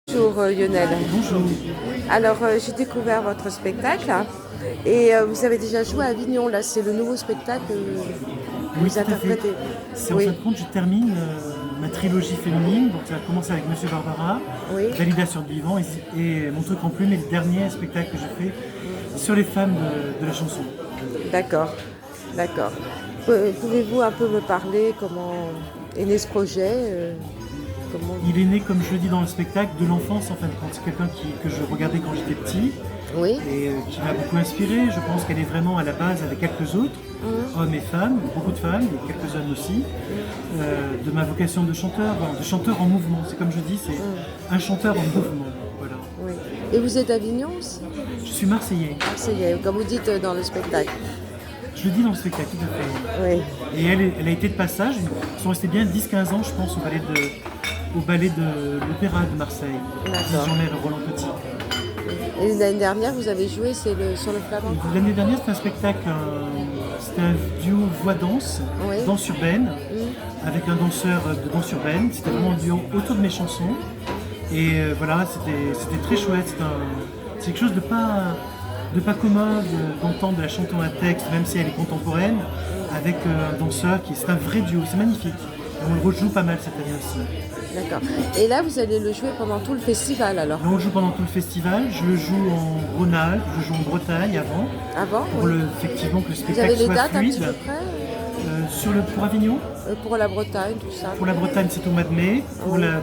Bonjour Lionel. Bonjour. Alors j'ai découvert votre spectacle et vous avez déjà joué à Avignon. Là c'est le nouveau spectacle que Oui, vous tout à fait. interprétez. C'est Oui. en fin de compte, je termine ma trilogie féminine. Donc ça a commencé avec Monsieur Barbara, Oui. Dalida Survivant et Mon truc en plume est le dernier spectacle que j'ai fait sur les femmes de la chanson. D'accord, d'accord. Pouvez-vous un peu me parler comment est né ce projet comment... Il est né, comme je le dis dans le spectacle, de l'enfance en fin de compte. C'est quelqu'un que je regardais quand j'étais petit Oui. et qui m'a beaucoup inspiré. Je pense qu'elle est vraiment à la base avec quelques autres, hommes et femmes, beaucoup de femmes, et quelques hommes aussi, de ma vocation de chanteur en mouvement. C'est comme je dis, c'est un chanteur en mouvement. Voilà. Oui. Et vous êtes d'Avignon aussi? Je suis marseillais. Marseillais, comme vous dites dans le spectacle. Je le dis dans le spectacle, tout à fait. Oui. Et elle a été de passage. Ils sont restés bien 10-15 ans, je pense, au ballet de l'Opéra de Marseille. D'accord. Jean-Mère Roland Petit. Et l'année dernière, vous avez joué sur le flamand? L'année dernière, c'était un spectacle, c'était un duo voix-danse, Oui. danse urbaine, avec un danseur de danse urbaine. C'était vraiment un duo autour de mes chansons. Et voilà, c'était très chouette. C'est quelque chose de pas commun d'entendre de la chanson à texte, même si elle est contemporaine, avec un danseur c'est un vrai duo. C'est magnifique. Et on le rejoue pas mal cette année aussi. D'accord. Et là, vous allez le jouer pendant tout le festival alors? Là, on le joue pendant tout le festival. Je le joue en Rhône-Alpes, je joue en Bretagne avant. Avant? Pour Oui. effectivement que le Vous spectacle avez les soit dates un fluide. petit peu près Pour Avignon, pour la Bretagne, tout ça? pour la Bretagne c'est au mois de mai, pour le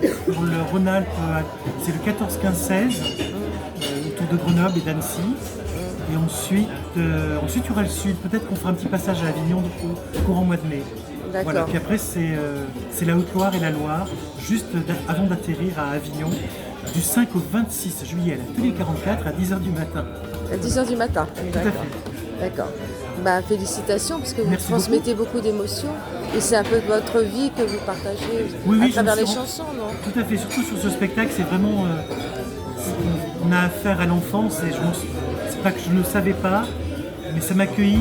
Rhône-Alpes c'est le 14, 15, 16, autour de Grenoble et d'Annecy. Et ensuite il y aura le sud, peut-être qu'on fera un petit passage à Avignon au courant mois de mai. D'accord. Voilà. Puis après c'est la Haute-Loire et la Loire, juste avant d'atterrir à Avignon, du 5 au 26 juillet à l'Atelier 44 à 10h du matin. À 10h du matin? Tout à fait. D'accord. Bah, félicitations parce que vous Merci transmettez beaucoup d'émotions et c'est un peu votre vie que vous partagez Oui, à je travers me les suis chansons, non? Tout à fait, surtout sur ce spectacle, c'est vraiment. On a affaire à l'enfance et c'est pas que je ne le savais pas, mais ça m'a accueilli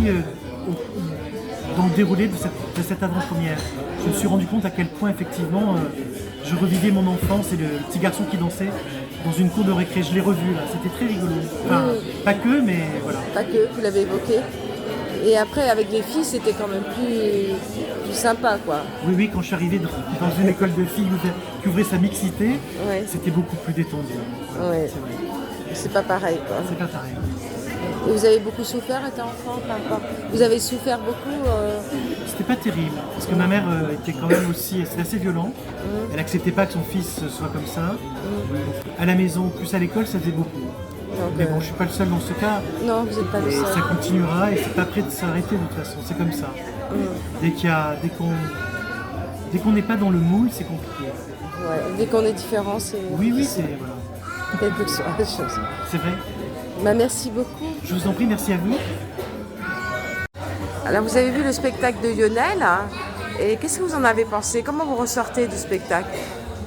dans le déroulé de cette avant-première. Je me suis rendu compte à quel point, effectivement, je revivais mon enfance et le petit garçon qui dansait dans une cour de récré. Je l'ai revu là, c'était très rigolo. Enfin, pas que, mais voilà. Pas que, vous l'avez évoqué. Et après, avec les filles, c'était quand même plus sympa, quoi. Oui, oui, quand je suis arrivé dans une école de filles qui ouvrait sa mixité, Ouais. c'était beaucoup plus détendu. Voilà, Ouais. c'est vrai. C'est pas pareil, quoi. C'est pas pareil. Et vous avez beaucoup souffert étant enfant, peu importe. Vous avez souffert beaucoup C'était pas terrible, parce que ma mère était quand même aussi, c'était assez violent. Elle acceptait pas que son fils soit comme ça. À la maison, plus à l'école, ça faisait beaucoup. donc, Mais bon, je suis pas le seul dans ce cas. non, vous n'êtes pas le Et seul. ça continuera et c'est pas prêt de s'arrêter de toute façon, c'est comme ça. Dès qu'on n'est pas dans le moule, c'est compliqué. Ouais. Dès qu'on est différent, c'est Oui, c'est voilà. quelle que soit la chose. C'est vrai. Bah, merci beaucoup. Je vous en prie, merci à vous. Alors, vous avez vu le spectacle de Lionel, hein, et qu'est-ce que vous en avez pensé? Comment vous ressortez du spectacle?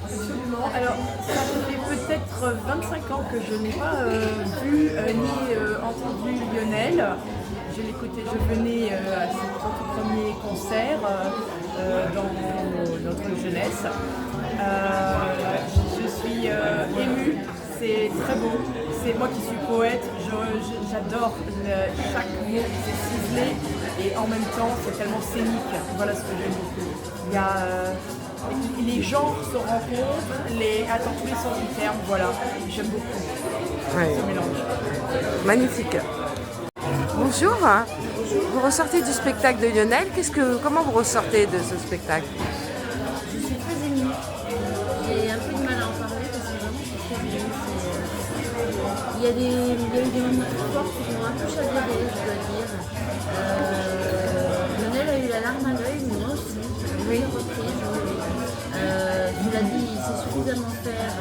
Absolument. Alors, ça fait peut-être 25 ans que je n'ai pas vu ni entendu Lionel. Je venais à ses tout premiers concerts dans notre jeunesse. Je suis émue, c'est très beau. C'est moi qui suis poète, j'adore chaque mot, c'est ciselé et en même temps c'est tellement scénique. Voilà ce que j'aime beaucoup. Les genres se rencontrent, dans tous les sens du terme, voilà, j'aime beaucoup ce mélange. Magnifique. Bonjour. Vous ressortez du spectacle de Lionel. Comment vous ressortez de ce spectacle? Je suis très émue. J'ai un peu de mal à en parler parce que vraiment je suis très émue. Il y a eu des moments très forts qui m'ont un peu chaviré, je dois dire. Lionel a eu la larme à l'œil, mais moi aussi. Oui. J'ai repris, suffisamment faire,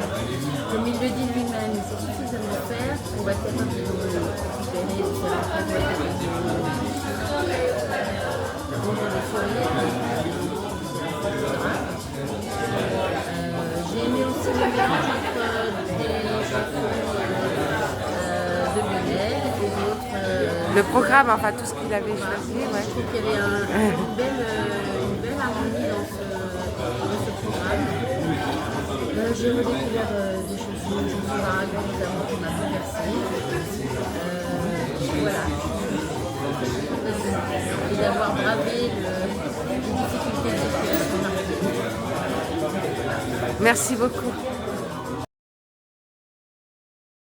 comme il le dit lui-même, il sait suffisamment faire pour être capable de récupérer différentes méthodes j'ai aimé aussi le mélange entre des chansons de Lionel et d'autres. Le programme, enfin tout ce qu'il avait choisi, ouais. Je trouve qu'il y avait une belle harmonie dans ce programme. J'ai redécouvert des chansons d'Aragon notamment qui m'a bouleversée. Voilà. Et d'avoir bravé les difficultés de circulation. Merci beaucoup.